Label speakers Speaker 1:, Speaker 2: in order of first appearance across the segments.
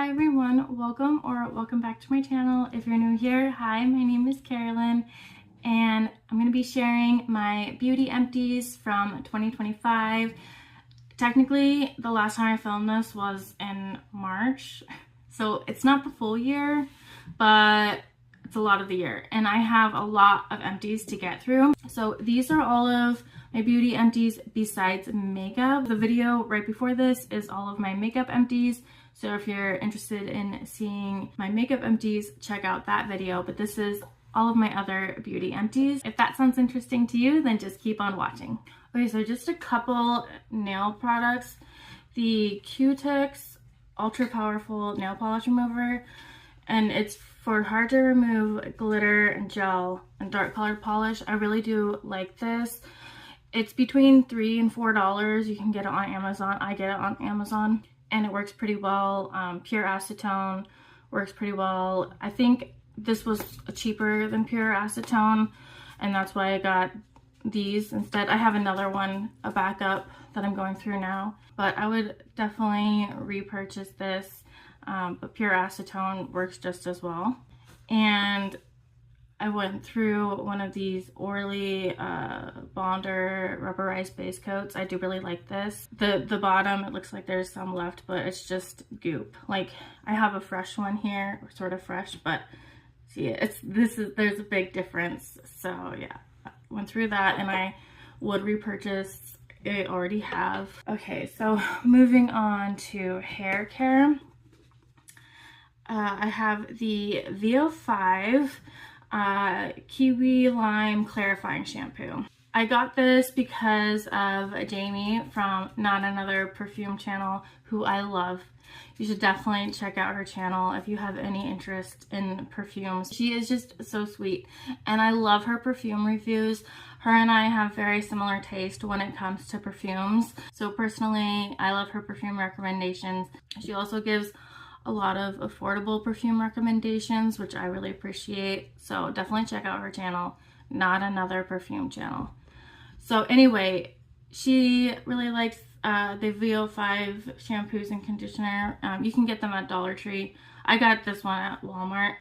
Speaker 1: Hi everyone, welcome back to my channel. If you're new here, hi, my name is Carolyn and I'm going to be sharing my beauty empties from 2025. Technically, the last time I filmed this was in March, so it's not the full year, but it's a lot of the year and I have a lot of empties to get through. So these are all of my beauty empties besides makeup. The video right before this is all of my makeup empties. So if you're interested in seeing my makeup empties, check out that video. But this is all of my other beauty empties. If that sounds interesting to you, then just keep on watching. Okay, so just a couple nail products. The Q-Tix Ultra Powerful Nail Polish Remover. And it's for hard to remove glitter and gel and dark colored polish. I really do like this. It's between $3 and $4. You can get it on Amazon. I get it on Amazon. And it works pretty well. Pure acetone works pretty well. I think this was cheaper than pure acetone, and that's why I got these instead. I have another one, a backup that I'm going through now, but I would definitely repurchase this. But pure acetone works just as well. And I went through one of these Orly Bonder rubberized base coats. I do really like this. The bottom, it looks like there's some left, but it's just goop. Like, I have a fresh one here, sort of fresh, but see, there's a big difference. So yeah, I went through that and I would repurchase. I already have. Okay, so moving on to hair care. I have the VO5 Kiwi Lime Clarifying Shampoo. I got this because of Jamie from Not Another Perfume channel, who I love. You should definitely check out her channel if you have any interest in perfumes. She is just so sweet and I love her perfume reviews. Her and I have very similar taste when it comes to perfumes. So personally, I love her perfume recommendations. She also gives a lot of affordable perfume recommendations, which I really appreciate. So definitely check out her channel, Not Another Perfume channel. So anyway, she really likes the VO5 shampoos and conditioner. You can get them at Dollar Tree. I got this one at Walmart.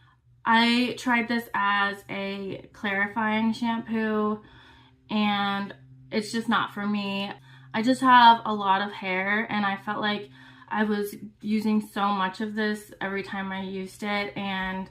Speaker 1: I tried this as a clarifying shampoo and it's just not for me. I just have a lot of hair and I felt like I was using so much of this every time I used it and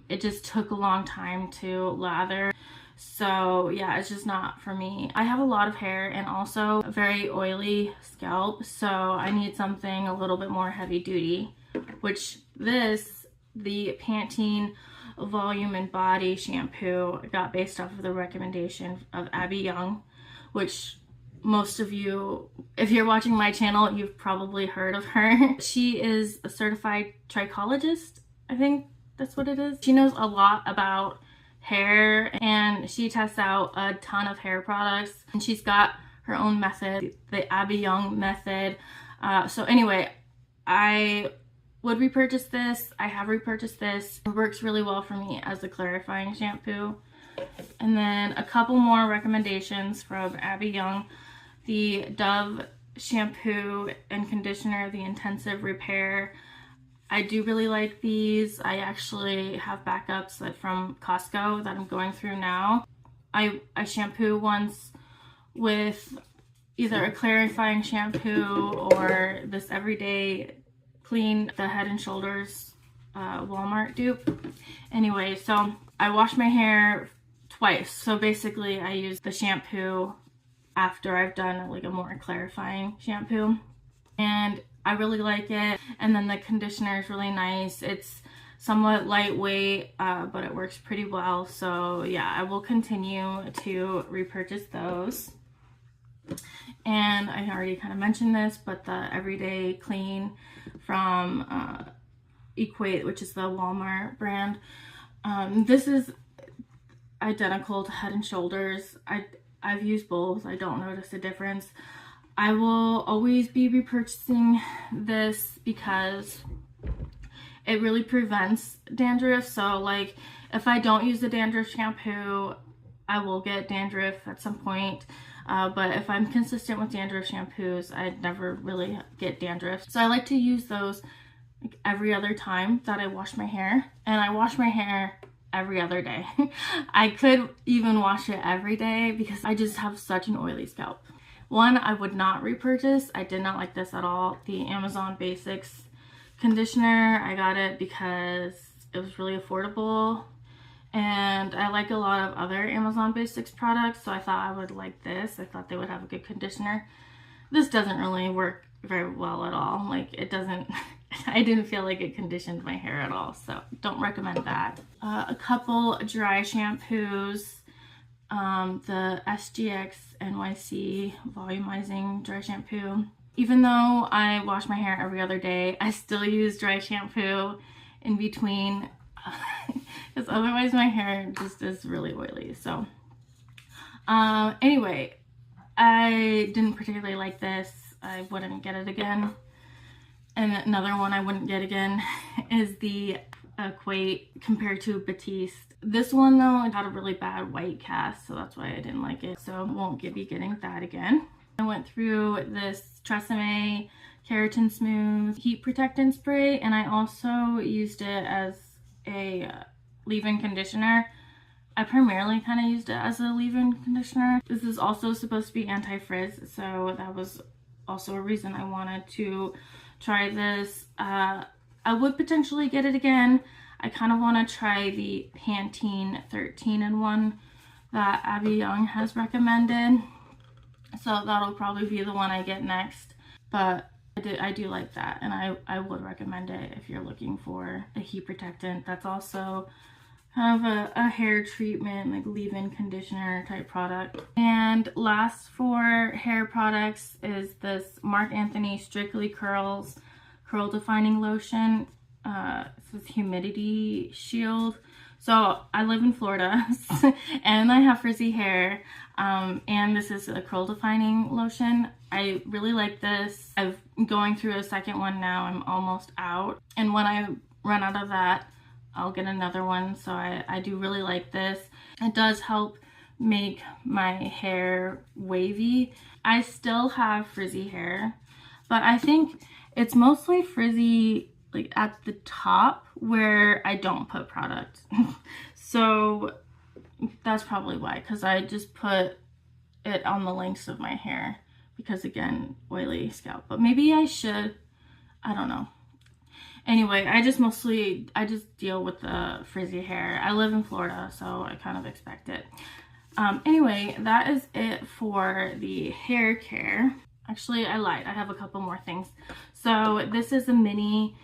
Speaker 1: it just took a long time to lather. So yeah, it's just not for me. I have a lot of hair and also a very oily scalp, so I need something a little bit more heavy duty, which the Pantene Volume and Body shampoo got based off of the recommendation of Abby Young, which most of you, if you're watching my channel, you've probably heard of her. She is a certified trichologist. I think that's what it is. She knows a lot about hair and she tests out a ton of hair products and she's got her own method, the Abby Young method. So anyway, I would repurchase this. I have repurchased this. It works really well for me as a clarifying shampoo. And then a couple more recommendations from Abby Young. The Dove shampoo and conditioner, the Intensive Repair. I do really like these. I actually have backups from Costco that I'm going through now. I shampoo once with either a clarifying shampoo or this Everyday Clean, the Head and Shoulders Walmart dupe. Anyway, so I wash my hair twice. So basically I use the shampoo after I've done like a more clarifying shampoo and I really like it. And then the conditioner is really nice. It's somewhat lightweight, but it works pretty well. So yeah, I will continue to repurchase those. And I already kind of mentioned this, but the Everyday Clean from Equate, which is the Walmart brand. This is identical to Head and Shoulders. I've used both. I don't notice a difference. I will always be repurchasing this because it really prevents dandruff. So like if I don't use the dandruff shampoo, I will get dandruff at some point. But if I'm consistent with dandruff shampoos, I never really get dandruff. So I like to use those like every other time that I wash my hair, and I wash my hair every other day. I could even wash it every day because I just have such an oily scalp. One, I would not repurchase. I did not like this at all. The Amazon Basics conditioner, I got it because it was really affordable, and I like a lot of other Amazon Basics products, so I thought I would like this. I thought they would have a good conditioner. This doesn't really work very well at all. Like, it doesn't, I didn't feel like it conditioned my hair at all, so don't recommend that. A couple dry shampoos. The SGX NYC volumizing dry shampoo. Even though I wash my hair every other day, I still use dry shampoo in between because otherwise my hair just is really oily. So anyway, I didn't particularly like this. I wouldn't get it again. And another one I wouldn't get again is the Equate compared to Batiste. This one though, it had a really bad white cast, so that's why I didn't like it. So won't be getting that again. I went through this Tresemme Keratin Smooth Heat Protectant Spray, and I also used it as a leave-in conditioner. I primarily kind of used it as a leave-in conditioner. This is also supposed to be anti-frizz, so that was also a reason I wanted to try this. I would potentially get it again. I kind of want to try the Pantene 13-in-1 that Abby Young has recommended. So that'll probably be the one I get next. But I do like that, and I would recommend it if you're looking for a heat protectant that's also kind of a hair treatment, like leave-in conditioner type product. And last for hair products is this Marc Anthony Strictly Curls Curl Defining Lotion. This is Humidity Shield. So I live in Florida and I have frizzy hair, and this is a curl defining lotion. I really like this. I'm going through a second one now. I'm almost out, and when I run out of that, I'll get another one. So I do really like this. It does help make my hair wavy. I still have frizzy hair, but I think it's mostly frizzy like at the top where I don't put product. So that's probably why, because I just put it on the lengths of my hair because, again, oily scalp. But maybe I should, I don't know. Anyway, I just deal with the frizzy hair. I live in Florida, so I kind of expect it. Anyway, that is it for the hair care. Actually, I lied. I have a couple more things. So this is a mini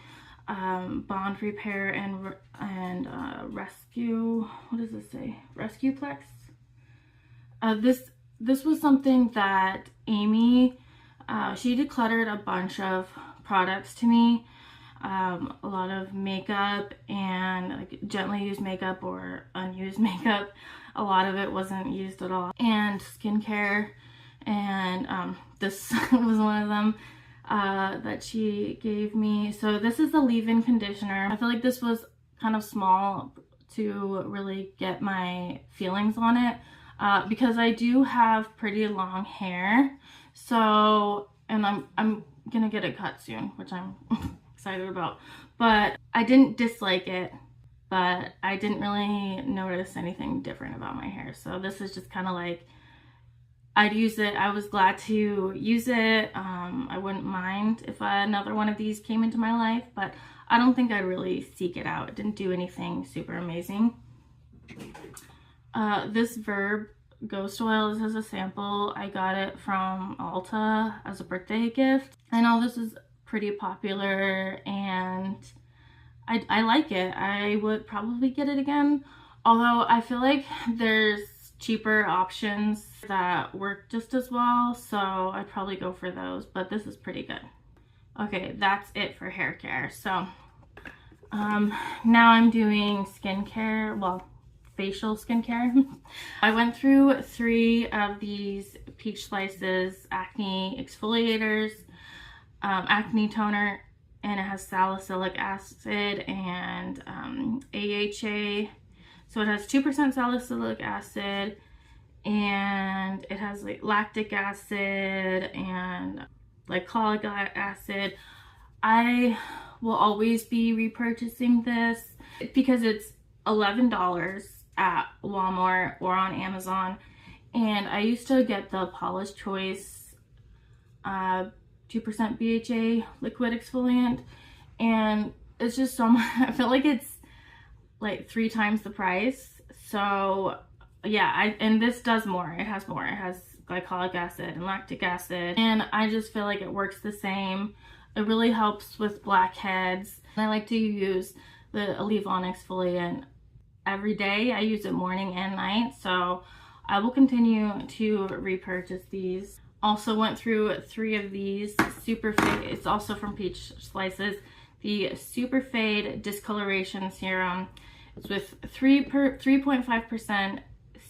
Speaker 1: bond repair and rescue. What does this say? Rescue Plex. This was something that Amy, she decluttered a bunch of products to me. A lot of makeup and like gently used makeup or unused makeup. A lot of it wasn't used at all. And skincare, and this was one of them that she gave me. So this is the leave-in conditioner. I feel like this was kind of small to really get my feelings on it because I do have pretty long hair. So, and I'm gonna get it cut soon, which I'm excited about. But I didn't dislike it, but I didn't really notice anything different about my hair. So this is just kind of like, I'd use it. I was glad to use it. I wouldn't mind if another one of these came into my life, but I don't think I'd really seek it out. It didn't do anything super amazing. This Verb Ghost Oil, this is a sample. I got it from Ulta as a birthday gift. I know this is pretty popular and I like it. I would probably get it again, although I feel like there's cheaper options that work just as well, so I'd probably go for those, but this is pretty good. Okay, that's it for hair care. So now I'm doing skincare, well, facial skincare. I went through 3 of these Peach Slices acne exfoliators, acne toner, and it has salicylic acid and AHA. So it has 2% salicylic acid, and it has like lactic acid and glycolic acid. I will always be repurchasing this because it's $11 at Walmart or on Amazon. And I used to get the Paula's Choice 2% BHA liquid exfoliant, and it's just so much. I feel like it's like 3 times the price. So yeah, and this does more. It has more. It has glycolic acid and lactic acid, and I just feel like it works the same. It really helps with blackheads. I like to use the leave-on exfoliant every day. I use it morning and night, so I will continue to repurchase these. Also went through 3 of these Super Fade. It's also from Peach Slices. The Super Fade Discoloration Serum. It's with 3.5%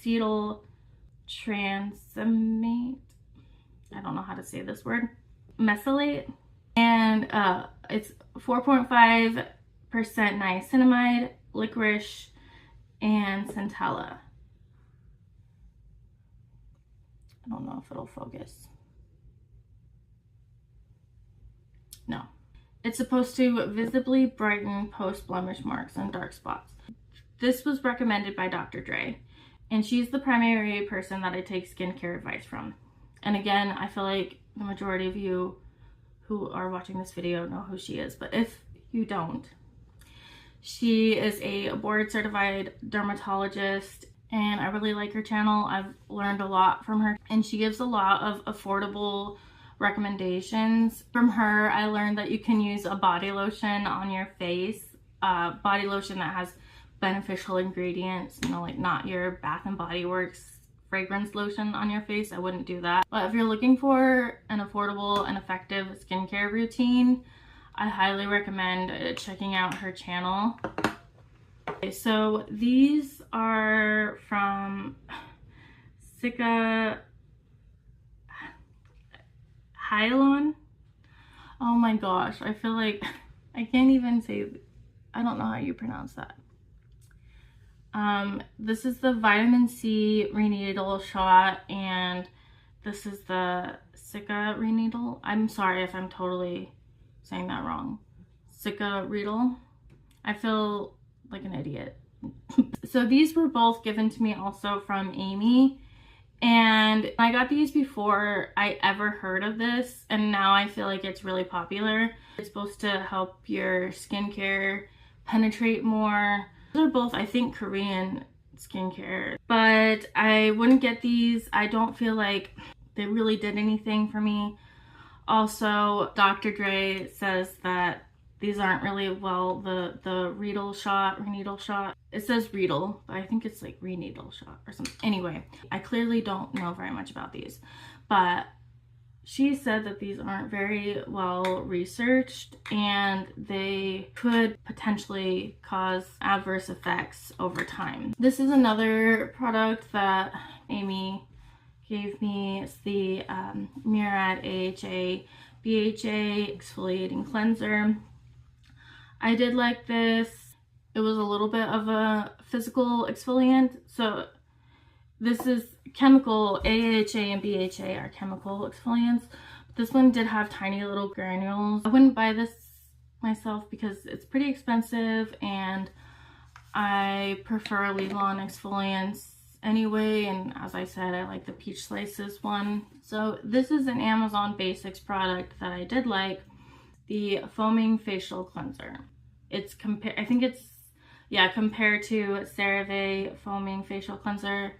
Speaker 1: cetyl transamate. I don't know how to say this word. Mesylate. And it's 4.5% niacinamide, licorice, and centella. I don't know if it'll focus. No. It's supposed to visibly brighten post-blemish marks and dark spots. This was recommended by Dr. Dre, and she's the primary person that I take skincare advice from. And again, I feel like the majority of you who are watching this video know who she is, but if you don't, she is a board-certified dermatologist, and I really like her channel. I've learned a lot from her, and she gives a lot of affordable recommendations. From her, I learned that you can use a body lotion on your face, body lotion that has beneficial ingredients, you know, like not your Bath and Body Works fragrance lotion on your face. I wouldn't do that. But if you're looking for an affordable and effective skincare routine, I highly recommend checking out her channel. Okay, so these are from Sika Hyalon. Oh my gosh, I feel like I can't even say, I don't know how you pronounce that. This is the vitamin C reneedle shot, and this is the Sika reneedle. I'm sorry if I'm totally saying that wrong. Sika Riedel. I feel like an idiot. So these were both given to me also from Amy, and I got these before I ever heard of this, and now I feel like it's really popular. It's supposed to help your skincare penetrate more. These are both, I think, Korean skincare, but I wouldn't get these. I don't feel like they really did anything for me. Also, Dr. Dre says that these aren't really, well, the Riedel shot, reneedle shot. It says Riedel, but I think it's like reneedle shot or something. Anyway, I clearly don't know very much about these, but she said that these aren't very well researched and they could potentially cause adverse effects over time. This is another product that Amy gave me. It's the Murad AHA BHA exfoliating cleanser. I did like this. It was a little bit of a physical exfoliant. So this is chemical, AHA and BHA are chemical exfoliants. This one did have tiny little granules. I wouldn't buy this myself because it's pretty expensive, and I prefer leave-on exfoliants anyway, and as I said, I like the Peach Slices one. So this is an Amazon Basics product that I did like, the Foaming Facial Cleanser. It's I think it's, yeah, compared to CeraVe Foaming Facial Cleanser.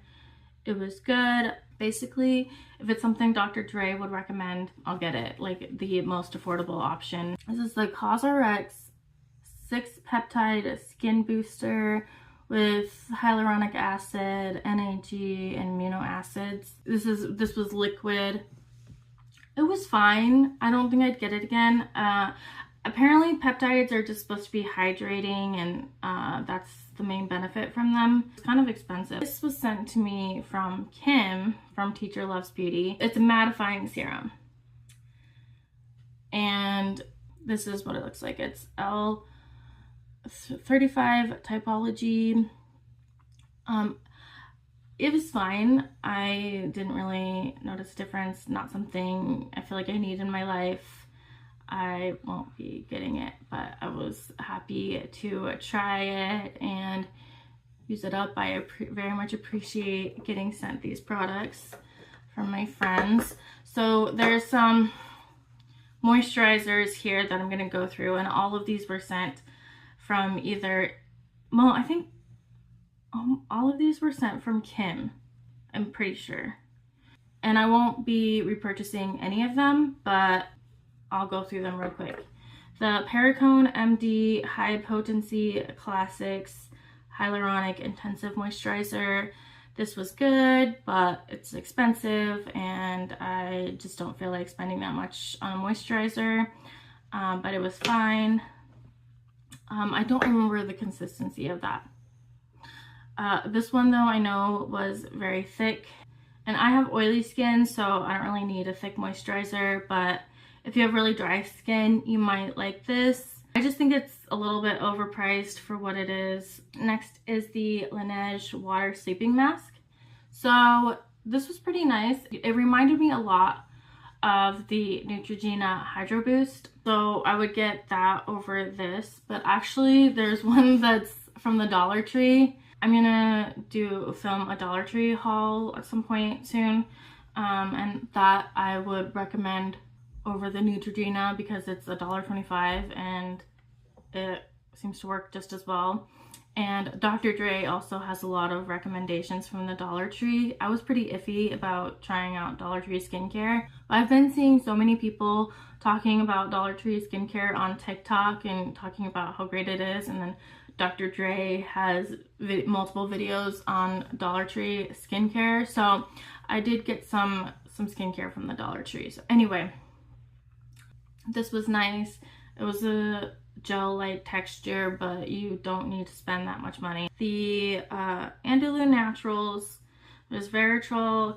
Speaker 1: It was good. Basically, if it's something Dr. Dre would recommend, I'll get it, like the most affordable option. This is the CosRx 6-peptide skin booster with hyaluronic acid, NAG, and amino acids. This was liquid. It was fine. I don't think I'd get it again. Apparently peptides are just supposed to be hydrating, and that's the main benefit from them. It's kind of expensive. This was sent to me from Kim from Teacher Loves Beauty. It's a mattifying serum, and this is what it looks like. It's L35 typology. It was fine. I didn't really notice a difference. Not something I feel like I need in my life. I won't be getting it, but I was happy to try it and use it up. I very much appreciate getting sent these products from my friends. So there's some moisturizers here that I'm going to go through, and all of these were sent from either, well, I think all of these were sent from Kim, I'm pretty sure. And I won't be repurchasing any of them, but I'll go through them real quick. The Perricone MD High Potency Classics Hyaluronic Intensive Moisturizer. This was good, but it's expensive and I just don't feel like spending that much on a moisturizer, but it was fine. I don't remember the consistency of that. This one though I know was very thick, and I have oily skin, so I don't really need a thick moisturizer, but if you have really dry skin, you might like this. I just think it's a little bit overpriced for what it is. Next is the Laneige Water Sleeping Mask. So this was pretty nice. It reminded me a lot of the Neutrogena Hydro Boost, so I would get that over this. But actually there's one that's from the Dollar Tree. I'm gonna film a Dollar Tree haul at some point soon, and that I would recommend over the Neutrogena because it's $1.25 and it seems to work just as well. And Dr. Dre also has a lot of recommendations from the Dollar Tree. I was pretty iffy about trying out Dollar Tree skincare. I've been seeing so many people talking about Dollar Tree skincare on TikTok and talking about how great it is, and then Dr. Dre has multiple videos on Dollar Tree skincare. So I did get some skincare from the Dollar Tree. So anyway, this was nice. It was a gel-like texture, but you don't need to spend that much money. The Andalou Naturals, there's Veritrol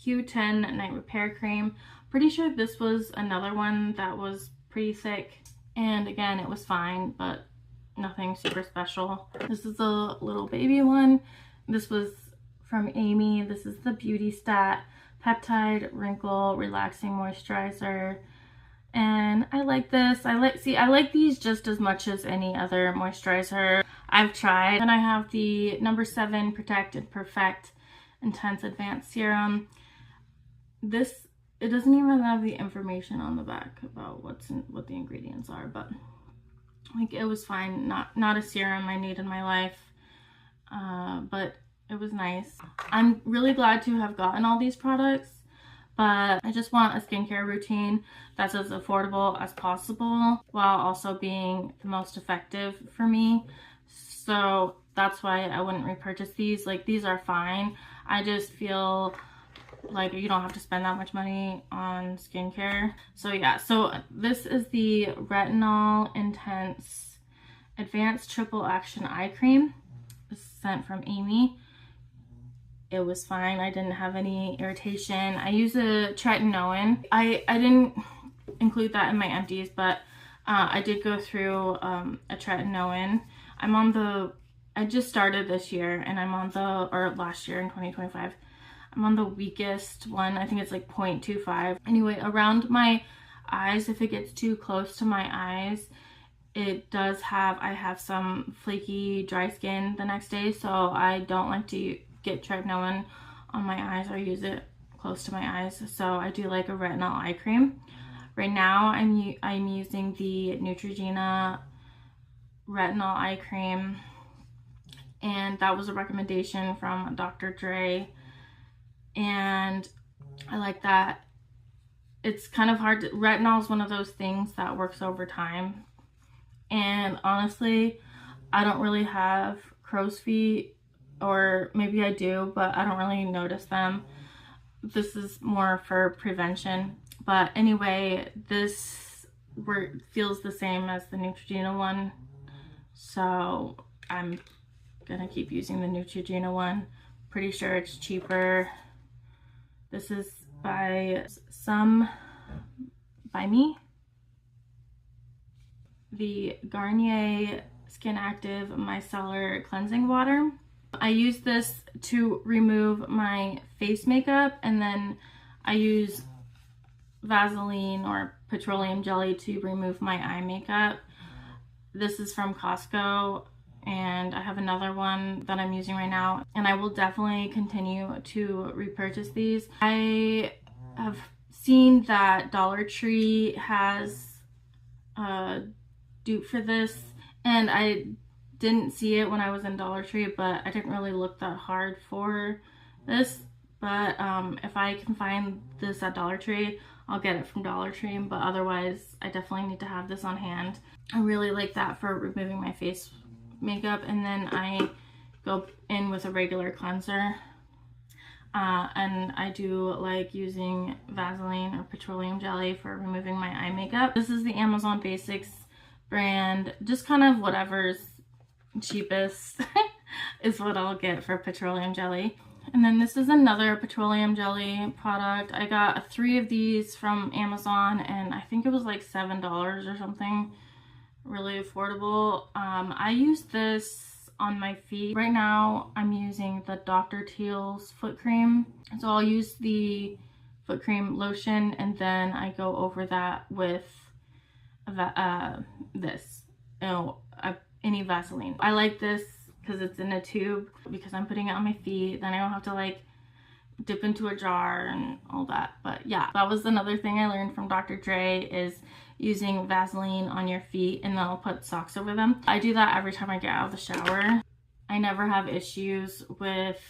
Speaker 1: Q10 Night Repair Cream. Pretty sure this was another one that was pretty thick, and again, it was fine, but nothing super special. This is a little baby one. This was from Amy. This is the Beauty Stat Peptide Wrinkle Relaxing Moisturizer. And I like this. I like these just as much as any other moisturizer I've tried. And I have the No. 7 Protect and Perfect Intense Advanced Serum. It doesn't even have the information on the back about what the ingredients are, but like it was fine. Not a serum I need in my life, but it was nice. I'm really glad to have gotten all these products, but I just want a skincare routine that's as affordable as possible while also being the most effective for me. So that's why I wouldn't repurchase these. Like, these are fine. I just feel like you don't have to spend that much money on skincare. So yeah, so this is the Retinol Intense Advanced Triple Action Eye Cream. This is sent from Amy. It was fine. I didn't have any irritation. I use a tretinoin. I didn't include that in my empties, but I did go through a tretinoin. I just started this year, and or last year in 2025. I'm on the weakest one. I think it's like 0.25. Anyway, around my eyes, if it gets too close to my eyes, I have some flaky dry skin the next day, so I don't like to get tretinoin on my eyes or use it close to my eyes. So I do like a retinol eye cream. Right now I'm using the Neutrogena retinol eye cream, and that was a recommendation from Dr. Dre, and I like that. It's kind of hard retinol is one of those things that works over time, and honestly I don't really have crow's feet, or maybe I do, but I don't really notice them. This is more for prevention. But anyway, this feels the same as the Neutrogena one, so I'm gonna keep using the Neutrogena one. Pretty sure it's cheaper. This is by me. The Garnier Skin Active Micellar Cleansing Water. I use this to remove my face makeup, and then I use Vaseline or petroleum jelly to remove my eye makeup. This is from Costco, and I have another one that I'm using right now, and I will definitely continue to repurchase these. I have seen that Dollar Tree has a dupe for this, and I didn't see it when I was in Dollar Tree, but I didn't really look that hard for this. But if I can find this at Dollar Tree, I'll get it from Dollar Tree, but otherwise I definitely need to have this on hand. I really like that for removing my face makeup, and then I go in with a regular cleanser. And I do like using Vaseline or petroleum jelly for removing my eye makeup. This is the Amazon Basics brand, just kind of whatever's cheapest is what I'll get for petroleum jelly. And then this is another petroleum jelly product. I got 3 of these from Amazon, and I think it was like $7 or something. Really affordable. I use this on my feet. Right now I'm using the Dr. Teal's foot cream. So I'll use the foot cream lotion, and then I go over that with any Vaseline. I like this because it's in a tube, because I'm putting it on my feet, then I don't have to like dip into a jar and all that. But yeah, that was another thing I learned from Dr. Dre, is using Vaseline on your feet, and then I'll put socks over them. I do that every time I get out of the shower. I never have issues with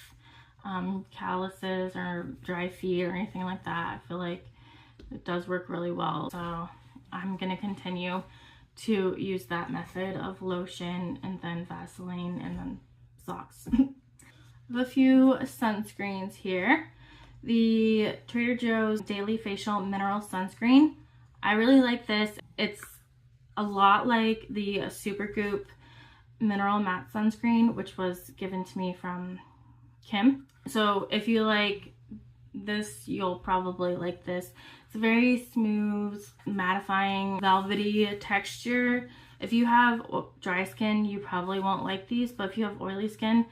Speaker 1: calluses or dry feet or anything like that. I feel like it does work really well. So I'm gonna continue to use that method of lotion and then Vaseline and then socks. I have a few sunscreens here. The Trader Joe's Daily Facial Mineral Sunscreen. I really like this. It's a lot like the Supergoop Mineral Matte Sunscreen, which was given to me from Kim. So if you like this, you'll probably like this. It's a very smooth, mattifying, velvety texture. If you have dry skin, you probably won't like these, but if you have oily skin,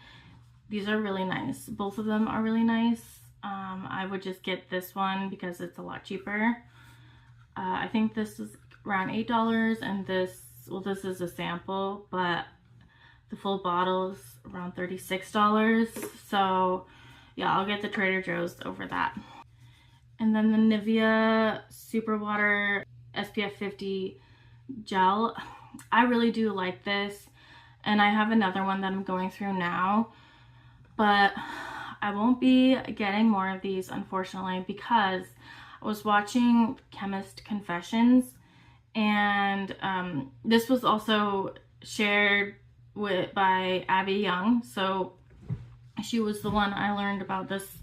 Speaker 1: these are really nice. Both of them are really nice. I would just get this one because it's a lot cheaper. I think this is around $8, and this is a sample, but the full bottle is around $36. So yeah, I'll get the Trader Joe's over that. And then the Nivea Super Water SPF 50 gel. I really do like this, and I have another one that I'm going through now, but I won't be getting more of these, unfortunately, because I was watching Chemist Confessions, and this was also shared by Abby Young. So she was the one I learned about this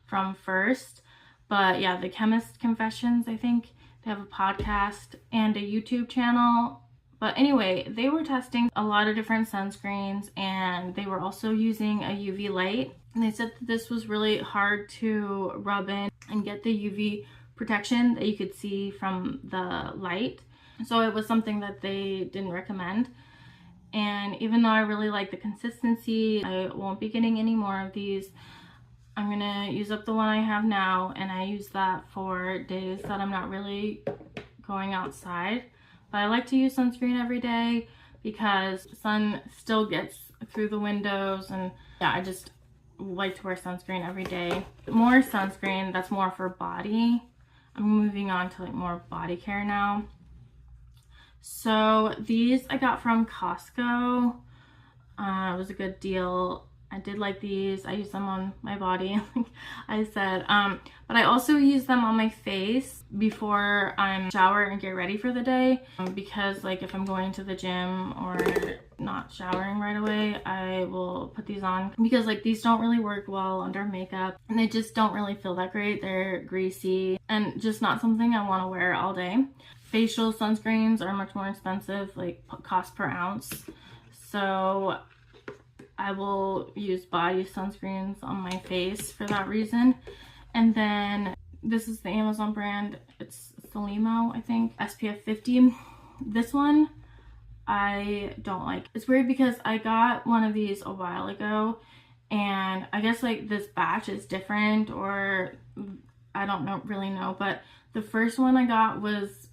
Speaker 1: from first. But yeah, the Chemist Confessions, I think they have a podcast and a YouTube channel. But anyway, they were testing a lot of different sunscreens, and they were also using a UV light. And they said that this was really hard to rub in and get the UV protection that you could see from the light. So it was something that they didn't recommend. And even though I really like the consistency, I won't be getting any more of these. I'm gonna use up the one I have now, and I use that for days that I'm not really going outside. But I like to use sunscreen every day because the sun still gets through the windows, and yeah, I just like to wear sunscreen every day. More sunscreen, that's more for body. I'm moving on to like more body care now. So these I got from Costco. It was a good deal. I did like these. I use them on my body, like I said. But I also use them on my face before I shower and get ready for the day. Because like if I'm going to the gym or not showering right away, I will put these on. Because like these don't really work well under makeup, and they just don't really feel that great. They're greasy and just not something I want to wear all day. Facial sunscreens are much more expensive, like cost per ounce. So I will use body sunscreens on my face for that reason. And then this is the Amazon brand. It's Solimo, I think. SPF 50. This one I don't like. It's weird because I got one of these a while ago, and I guess like this batch is different, or I don't really know, but The first one I got was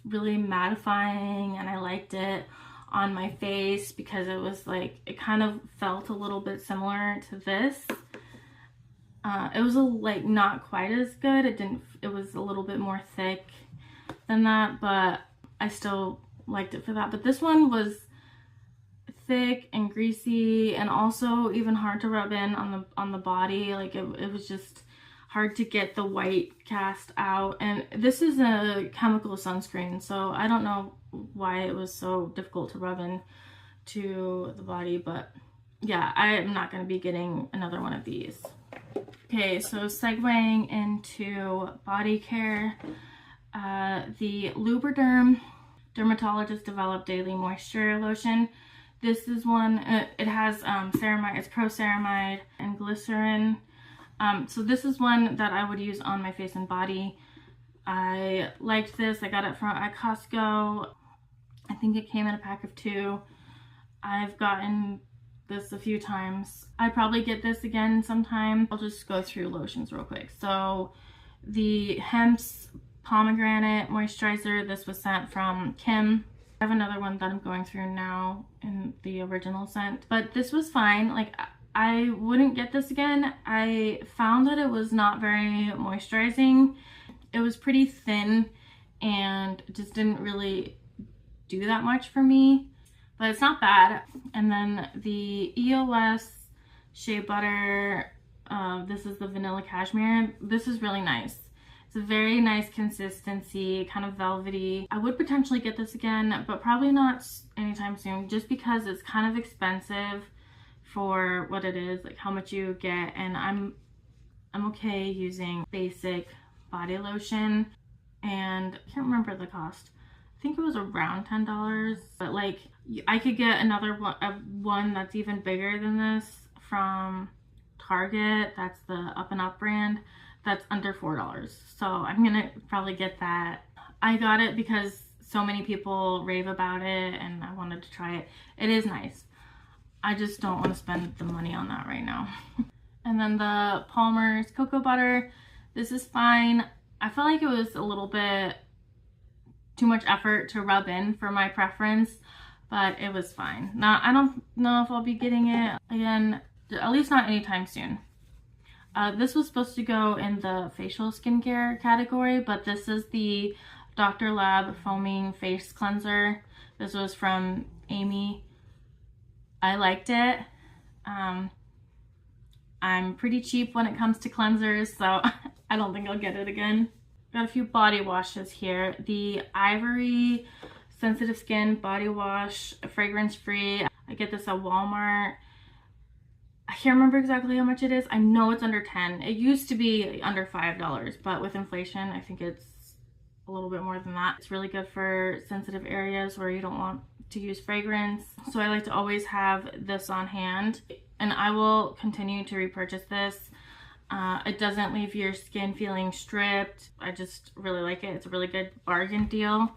Speaker 1: really mattifying, and I liked it on my face because it was like, it kind of felt a little bit similar to this. It was like not quite as good. It was a little bit more thick than that, but I still liked it for that. But this one was thick and greasy, and also even hard to rub in on the body. Like it was just hard to get the white cast out. And this is a chemical sunscreen, so I don't know why it was so difficult to rub in to the body, but yeah, I am not going to be getting another one of these. Okay, so segueing into body care, the Lubriderm Dermatologist Developed Daily Moisture Lotion. This is one, it has ceramide, it's pro-ceramide and glycerin. So this is one that I would use on my face and body. I liked this. I got it at Costco. I think it came in a pack of 2. I've gotten this a few times. I'd probably get this again sometime. I'll just go through lotions real quick. So the Hemp's Pomegranate Moisturizer, this was sent from Kim. I have another one that I'm going through now in the original scent, but this was fine. Like, I wouldn't get this again. I found that it was not very moisturizing. It was pretty thin and just didn't really do that much for me, but it's not bad. And then the EOS Shea Butter, this is the Vanilla Cashmere. This is really nice. It's a very nice consistency, kind of velvety. I would potentially get this again, but probably not anytime soon, just because it's kind of expensive for what it is, like how much you get. And I'm okay using basic body lotion, and I can't remember the cost. I think it was around $10, but like I could get another one that's even bigger than this from Target. That's the Up and Up brand. That's under $4. So I'm gonna probably get that. I got it because so many people rave about it and I wanted to try it. It is nice. I just don't want to spend the money on that right now. And then the Palmer's Cocoa Butter. This is fine. I feel like it was a little bit too much effort to rub in for my preference, but it was fine. Now, I don't know if I'll be getting it again, at least not anytime soon. This was supposed to go in the facial skincare category, but this is the Dr. Lab Foaming Face Cleanser. This was from Amy. I liked it. I'm pretty cheap when it comes to cleansers, so I don't think I'll get it again. Got a few body washes here. The Ivory Sensitive Skin Body Wash, fragrance free. I get this at Walmart. I can't remember exactly how much it is. I know it's under 10. It used to be under $5, but with inflation, I think it's a little bit more than that. It's really good for sensitive areas where you don't want to use fragrance. So I like to always have this on hand, and I will continue to repurchase this. It doesn't leave your skin feeling stripped. I just really like it. It's a really good bargain deal.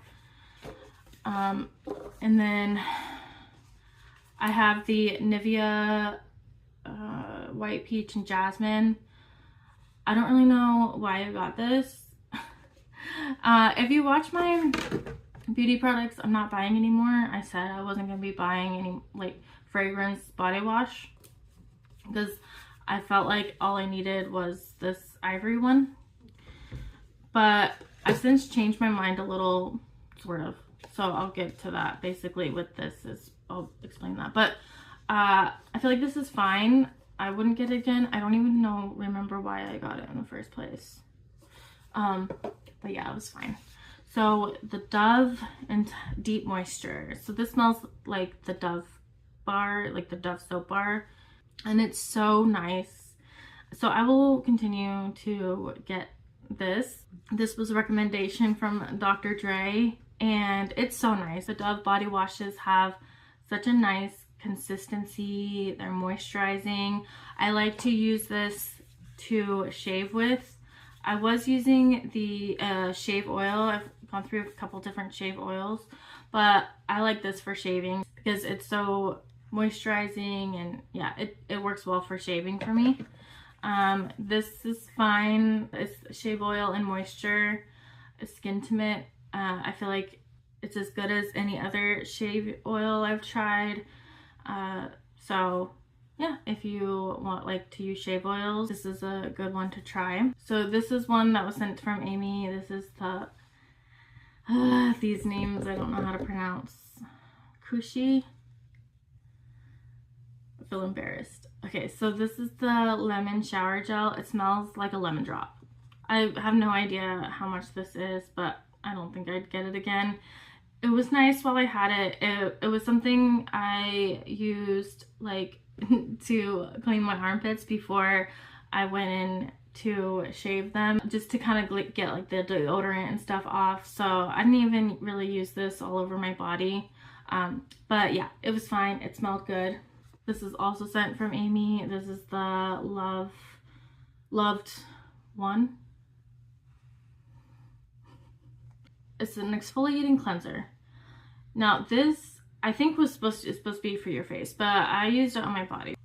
Speaker 1: And then I have the Nivea White Peach and Jasmine. I don't really know why I got this. If you watch my beauty products I'm not buying anymore, I said I wasn't going to be buying any like fragrance body wash because I felt like all I needed was this Ivory one. But I've since changed my mind a little, sort of. So I'll get to that basically with this. I'll explain that. But I feel like this is fine. I wouldn't get it again. I don't even remember why I got it in the first place. But yeah, it was fine. So the Dove and Deep Moisture. So this smells like the Dove bar, like the Dove soap bar. And it's so nice. So I will continue to get this. This was a recommendation from Dr. Dre. And it's so nice. The Dove body washes have such a nice consistency. They're moisturizing. I like to use this to shave with. I was using the shave oil. I've gone through a couple different shave oils, but I like this for shaving because it's so moisturizing, and yeah, it works well for shaving for me. This is fine. It's shave oil and moisture. Skintimate. I feel like it's as good as any other shave oil I've tried. So yeah, if you want like to use shave oils, this is a good one to try. So this is one that was sent from Amy. This is the these names I don't know how to pronounce. Kushi. I feel embarrassed. Okay, so this is the lemon shower gel. It smells like a lemon drop. I have no idea how much this is, but I don't think I'd get it again. It was nice while I had it. It was something I used like to clean my armpits before I went in to shave them, just to kind of get like the deodorant and stuff off. So I didn't even really use this all over my body. But yeah, it was fine. It smelled good. This is also sent from Amy. This is the Loved one. It's an exfoliating cleanser. Now this I think is supposed to be for your face, but I used it on my body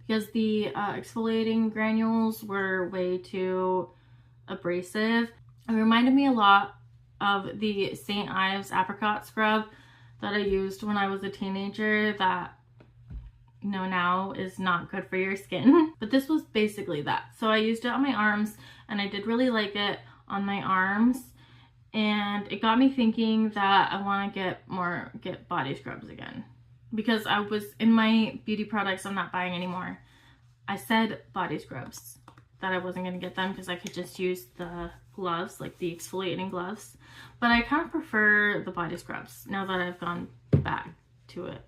Speaker 1: because the exfoliating granules were way too abrasive. It reminded me a lot of the St. Ives apricot scrub that I used when I was a teenager that, you know, now is not good for your skin. But this was basically that. So I used it on my arms and I did really like it on my arms. And it got me thinking that I want to get body scrubs again, because I was in my beauty products I'm not buying anymore. I said body scrubs, that I wasn't going to get them because I could just use the gloves, like the exfoliating gloves. But I kind of prefer the body scrubs now that I've gone back to it.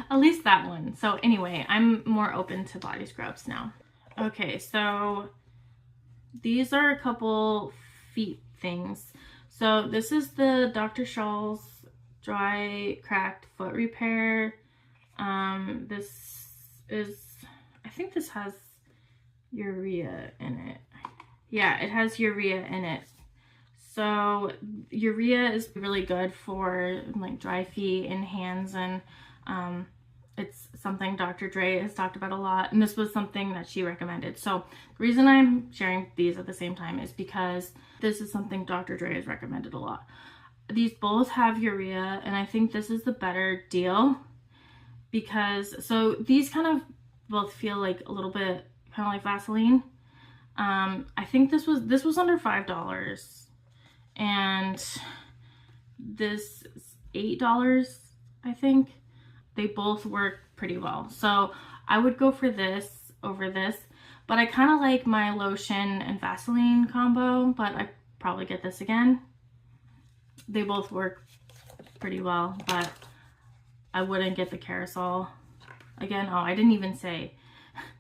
Speaker 1: At least that one. So anyway, I'm more open to body scrubs now. Okay, so these are a couple feet things. So this is the Dr. Shaw's Dry Cracked Foot Repair. This is, I think this has urea in it. Yeah, it has urea in it. So urea is really good for like dry feet and hands, and it's something Dr. Dre has talked about a lot, and this was something that she recommended. So the reason I'm sharing these at the same time is because this is something Dr. Dre has recommended a lot. These both have urea, and I think this is the better deal because, so these kind of both feel like a little bit kind of like Vaseline. I think this was under $5, and this is $8, I think. They both work pretty well. So I would go for this over this, but I kind of like my lotion and Vaseline combo, but I probably get this again. They both work pretty well, but I wouldn't get the Carousel again. Oh, I didn't even say.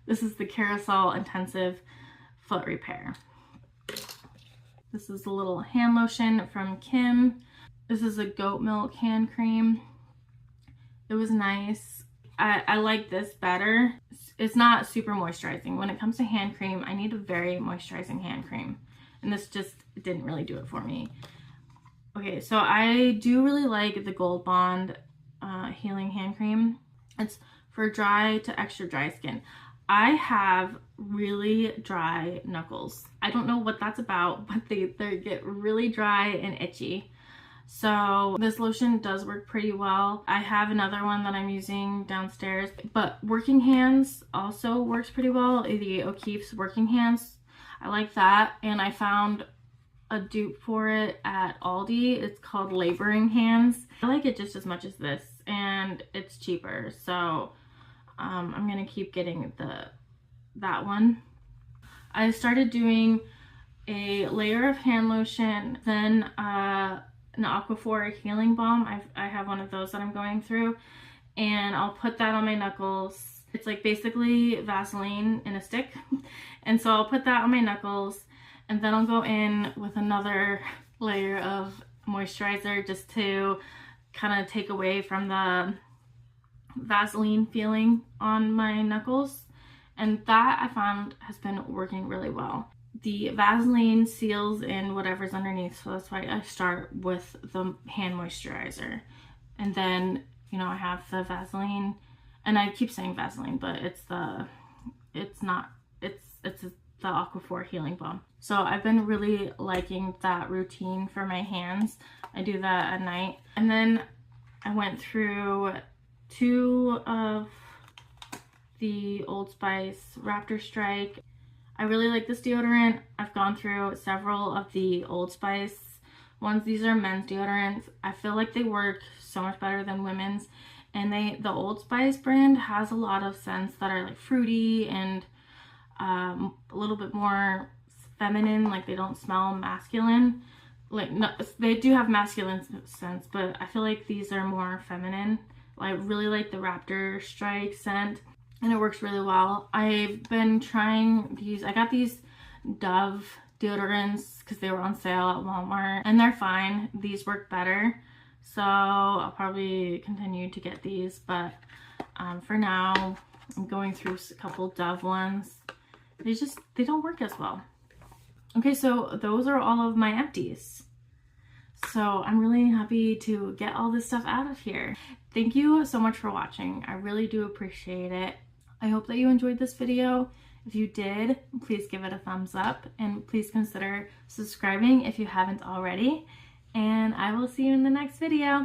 Speaker 1: This is the Carousel Intensive Foot Repair. This is a little hand lotion from Kim. This is a goat milk hand cream. It was nice. I like this better. It's not super moisturizing. When it comes to hand cream, I need a very moisturizing hand cream, and this just didn't really do it for me. Okay, so I do really like the Gold Bond Healing Hand Cream. It's for dry to extra dry skin. I have really dry knuckles. I don't know what that's about, but they get really dry and itchy. So this lotion does work pretty well. I have another one that I'm using downstairs, but Working Hands also works pretty well. The O'Keeffe's Working Hands, I like that. And I found a dupe for it at Aldi. It's called Laboring Hands. I like it just as much as this, and it's cheaper. So I'm gonna keep getting that one. I started doing a layer of hand lotion, then an Aquaphor Healing Balm. I have one of those that I'm going through, and I'll put that on my knuckles. It's like basically Vaseline in a stick, and so I'll put that on my knuckles, and then I'll go in with another layer of moisturizer just to kind of take away from the Vaseline feeling on my knuckles, and that I found has been working really well. The Vaseline seals in whatever's underneath, so that's why I start with the hand moisturizer, and then, you know, I have the Vaseline, and I keep saying Vaseline, but it's the Aquaphor Healing Balm. So I've been really liking that routine for my hands. I do that at night. And then I went through 2 of the Old Spice Raptor Strike. I really like this deodorant. I've gone through several of the Old Spice ones. These are men's deodorants. I feel like they work so much better than women's. And the Old Spice brand has a lot of scents that are like fruity and a little bit more feminine. Like they don't smell masculine. Like no, they do have masculine scents, but I feel like these are more feminine. I really like the Raptor Strike scent, and it works really well. I've been trying these. I got these Dove deodorants because they were on sale at Walmart, and they're fine. These work better, so I'll probably continue to get these, but for now I'm going through a couple Dove ones. They don't work as well. Okay, so those are all of my empties. So I'm really happy to get all this stuff out of here. Thank you so much for watching. I really do appreciate it. I hope that you enjoyed this video. If you did, please give it a thumbs up and please consider subscribing if you haven't already. And I will see you in the next video.